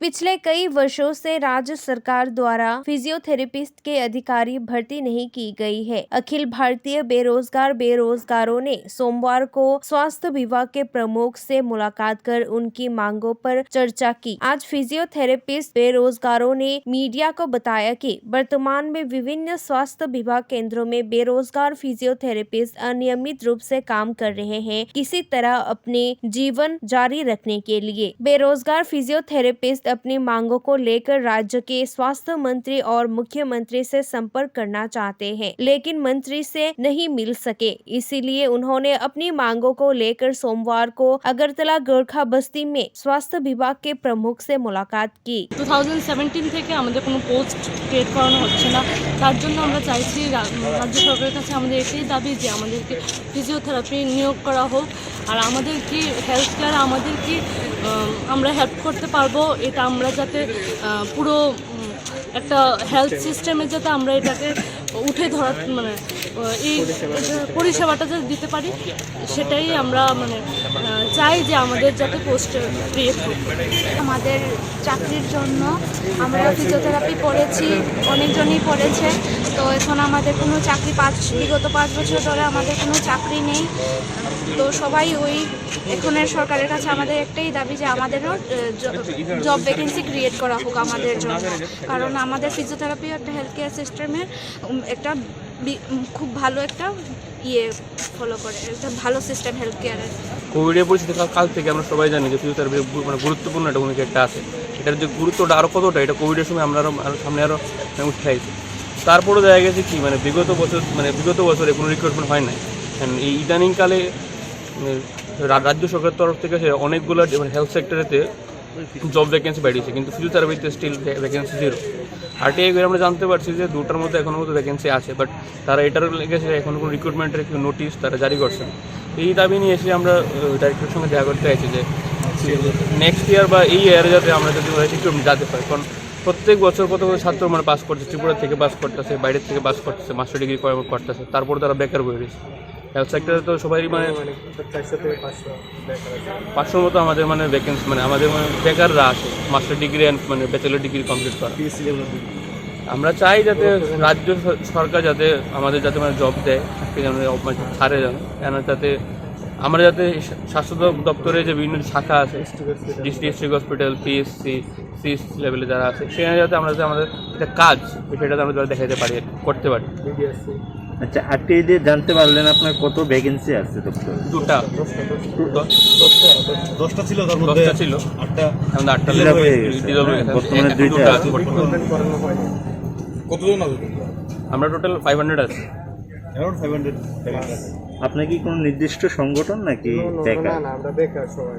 पिछले कई वर्षों से राज्य सरकार द्वारा फिजियोथेरेपिस्ट के अधिकारी भर्ती नहीं की गई है। अखिल भारतीय बेरोजगारों ने सोमवार को स्वास्थ्य विभाग के प्रमुख से मुलाकात कर उनकी मांगों पर चर्चा की। आज फिजियोथेरेपिस्ट बेरोजगारों ने मीडिया को बताया कि वर्तमान में विभिन्न स्वास्थ्य विभाग केंद्रों में बेरोजगार फिजियोथेरेपिस्ट अनियमित रूप से काम कर रहे हैं, किसी तरह अपने जीवन जारी रखने के लिए। बेरोजगार फिजियोथेरेपिस्ट अपनी मांगों को लेकर राज्य के स्वास्थ्य मंत्री और मुख्यमंत्री से संपर्क करना चाहते हैं, लेकिन मंत्री से नहीं मिल सके। इसीलिए उन्होंने अपनी मांगों को लेकर सोमवार को अगरतला गोरखा बस्ती में स्वास्थ्य विभाग के प्रमुख से मुलाकात की। 2017 থেকে আমাদের কোনো পোস্ট ক্রিয়েট করানো হচ্ছে না, তার জন্য আমরা চাইছি রাজ্য সরকারের কাছে আমাদের এটাই দাবি যে আমাদেরকে ফিজিওথেরাপি নিয়োগ করা হোক। আর আমাদের কি হেলথ কেয়ারে আমাদের কি আমরা হেল্প করতে পারবো, এটা আমরা যাতে পুরো একটা হেলথ সিস্টেমে যাতে আমরা এটাকে উঠে ধরার এই পরিষেবাটা যাতে দিতে পারি, সেটাই আমরা চাই যে আমাদের যাতে পোস্ট ক্রিয়েট হোক। আমাদের চাকরির জন্য আমরা ফিজিওথেরাপি পড়েছি, অনেকজনই পড়েছে, তো এখন আমাদের কোনো চাকরি বিগত 5 বছর ধরে আমাদের কোনো চাকরি নেই। তো সবাই এখনের সরকারের কাছে আমাদের একটাই দাবি যে আমাদেরও জব ভ্যাকেন্সি ক্রিয়েট করা হোক আমাদের জন্য, কারণ আমাদের ফিজিওথেরাপি একটা হেলথ কেয়ার সিস্টেমের একটা খুব ভালো একটা ফলো করে, একটা ভালো সিস্টেম হেলথ কেয়ারের। কোভিডের পরিস্থিতি কাল থেকে আমরা সবাই জানি যে ফিজিওথেরাপি গুরুত্বপূর্ণ একটা ভূমিকা একটা আছে। এটার যে গুরুত্বটা আরও কতটা, এটা কোভিডের সময় আমরা সামনে আরও উৎসাহিত। তারপরেও দেখা গেছে কি বিগত বছরে কোনো রিক্রুটমেন্ট হয় নাই। এই ইদানিংকালে রাজ্য সরকারের তরফ থেকে অনেকগুলো হেলথ সেক্টরেতে জব ভ্যাকেন্সি বাড়িয়েছে, কিন্তু ফিজিওথেরাপিতে স্টিল ভ্যাকেন্সি 0। আরটিআই করে আমরা জানতে পারছি যে 2টার মধ্যে এখনও মতো ভ্যাকেন্সি আছে, বাট তারা এটার লেগেছে এখনও কোনো রিক্রুটমেন্টের নোটিশ তারা জারি করছে না। এই দাবি নিয়ে এসে আমরা ডাইরেক্টরের সঙ্গে দেখা করতে চাইছি যে নেক্সট ইয়ার বা এই ইয়ারে যাতে আমরা যদি রিক্রুটমেন্ট যেতে পারি, কারণ প্রত্যেক বছর কত ছাত্র পাস করছে, ত্রিপুরা থেকে পাস করতেছে, বাইরের থেকে পাস করতেছে, মাস্টার ডিগ্রি করতেছে, তারপর তারা বেকার হয়ে রয়েছে। হেলথ সেক্টরে তো সবাই 500 মতো আমাদের ভ্যাকেন্সি আমাদের বেকাররা আছে, master degree and bachelor degree complete করা। আমরা চাই যাতে রাজ্য সরকার যাতে আমাদের যাতে জব দেয়, ছাড়ে যাতে আমরা যাতে স্বাস্থ্য দপ্তরে যে বিভিন্ন শাখা আছে, ডিস্ট্রিক্ট হসপিটাল, পিএসসি, সিএস লেভেলে যারা আছে, সেখানে যাতে আমরা আমাদের একটা কাজ সেটাতে আমরা দেখাতে পারি, করতে পারি। আচ্ছা, আরটিআই দিয়ে জানতে পারলেন আপনার কত ভ্যাকেন্সি আছে? 2টা 10টা ছিল, তার মধ্যে 10টা ছিল, 8টা বর্তমানে 2টা আছে। কতজন আছে? আমরা টোটাল 500 আছে। আপনার কি কোনো নির্দিষ্ট সংগঠন নাকি বেকার? না, আমরা বেকার সবাই।